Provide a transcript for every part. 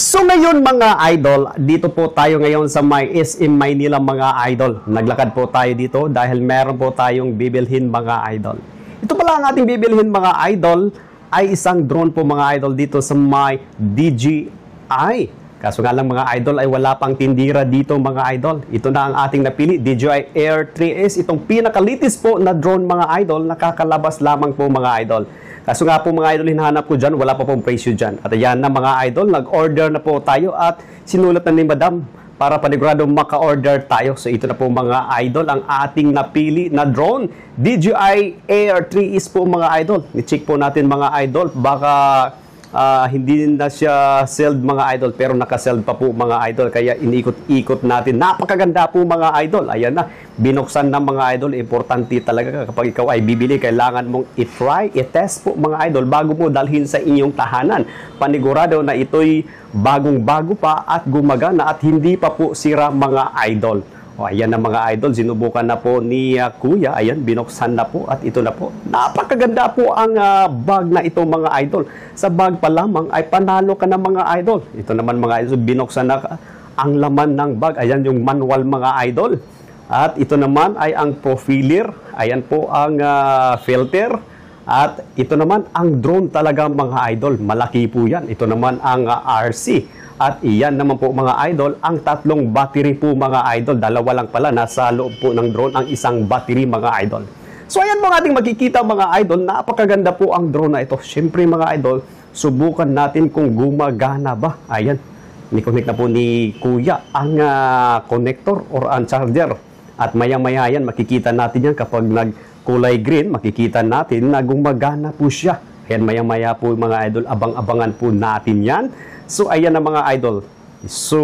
So ngayon mga idol, dito po tayo ngayon sa may SM Maynila mga idol. Naglakad po tayo dito dahil meron po tayong bibilhin mga idol. Ito pala ang ating bibilhin mga idol ay isang drone po mga idol dito sa may DJI. Kaso nga lang mga idol ay wala pang tindira dito mga idol. Ito na ang ating napili, DJI Air 3S. Itong pinakalitis po na drone mga idol, nakakalabas lamang po mga idol. Kaso nga po mga idol, hinahanap ko dyan, wala pa pong presyo dyan. At ayan na mga idol, nag-order na po tayo at sinulat na ni Madam para panigurado maka-order tayo. So ito na po mga idol, ang ating napili na drone, DJI Air 3S po mga idol. I-check po natin mga idol, baka hindi na siya sold mga idol pero naka-sold pa po mga idol, kaya inikot-ikot natin. Napakaganda po mga idol. Ayan na, binuksan ng mga idol. Importante talaga kapag ikaw ay bibili, kailangan mong i-try, i-test po mga idol bago mo dalhin sa inyong tahanan. Panigurado na ito'y bagong-bago pa at gumagana at hindi pa po sira mga idol. O, ayan na mga idol, sinubukan na po ni Kuya. Ayan, binuksan na po at ito na po. Napakaganda po ang bag na ito mga idol. Sa bag pa lamang ay panalo ka na mga idol. Ito naman mga idol, binuksan na ang laman ng bag. Ayan yung manual mga idol. At ito naman ay ang profiler. Ayan po ang filter. At ito naman ang drone talaga mga idol. Malaki po yan. Ito naman ang RC. At iyan naman po mga idol, ang tatlong battery po mga idol. Dalawa lang pala, nasa loob po ng drone ang isang battery mga idol. So ayan po ating makikita mga idol, napakaganda po ang drone na ito. Siyempre mga idol, subukan natin kung gumagana ba. Ayan, ni-connect na po ni Kuya ang connector or ang charger. At maya-maya yan, makikita natin yan kapag nagkulay green, makikita natin na gumagana po siya. Ayan, maya-maya po mga idol, abang-abangan po natin yan. So, ayan na mga idol. So,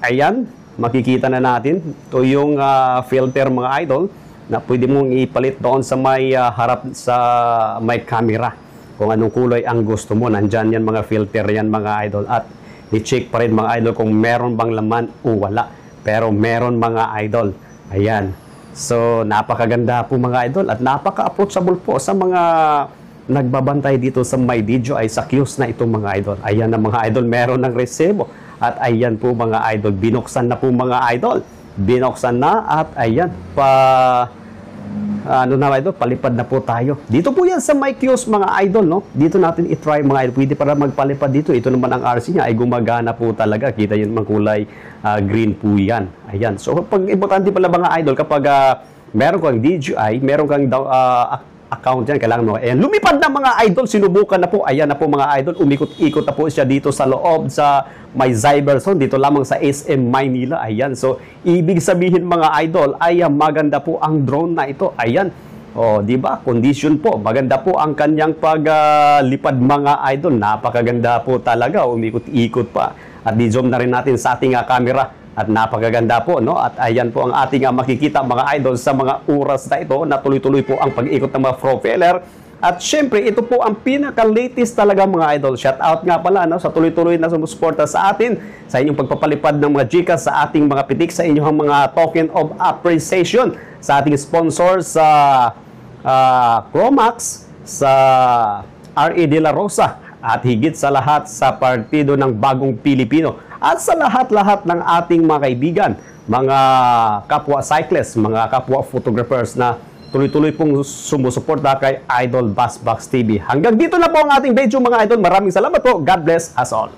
ayan, makikita na natin. Ito yung filter mga idol na pwede mong ipalit doon sa may harap sa may camera. Kung anong kulay ang gusto mo, nandyan yan mga filter yan mga idol. At i-check pa rin mga idol kung meron bang laman o wala. Pero meron mga idol. Ayan. So, napakaganda po mga idol at napaka-approachable po sa mga nagbabantay dito sa may DJI sa kiosk na itong mga idol. Ayan na mga idol, meron ng resebo. At ayan po mga idol, binuksan na po mga idol. Binuksan na at ayan, palipad na po tayo. Dito po yan sa may kiosk mga idol, no? Dito natin i-try mga idol. Pwede para magpalipad dito. Ito naman ang RC niya ay gumagana po talaga. Kita yun, kulay green po yan. Ayan. So, importante pala mga idol, kapag meron kang DJI, meron kang account yan, kailangan mo. Ayan, lumipad na mga idol, sinubukan na po. Ayan na po mga idol, umikot-ikot na po siya dito sa loob sa may Cyberzone, dito lamang sa SM Maynila. Ayan, so ibig sabihin mga idol, ay maganda po ang drone na ito. Ayan, o, di ba? Condition po, maganda po ang kanyang paglipad mga idol. Napakaganda po talaga, umikot-ikot pa. At di-zoom na rin natin sa ating camera. At napakaganda po, no? At ayan po ang ating makikita mga idol sa mga oras na ito na tuloy-tuloy po ang pag-ikot ng mga propeller. At syempre, ito po ang pinaka-latest talaga mga idol. Shout out nga pala, no? Sa tuloy-tuloy na sumusuporta sa atin, sa inyong pagpapalipad ng mga Gcash, sa ating mga pitik, sa inyong mga token of appreciation, sa ating sponsor sa Chromax, sa R.E. De La Rosa, at higit sa lahat sa Partido ng Bagong Pilipino. At sa lahat-lahat ng ating mga kaibigan, mga kapwa cyclists, mga kapwa photographers na tuloy-tuloy pong sumusuporta kay Idol Bassbox TV. Hanggang dito na po ang ating video mga idol. Maraming salamat po. God bless us all.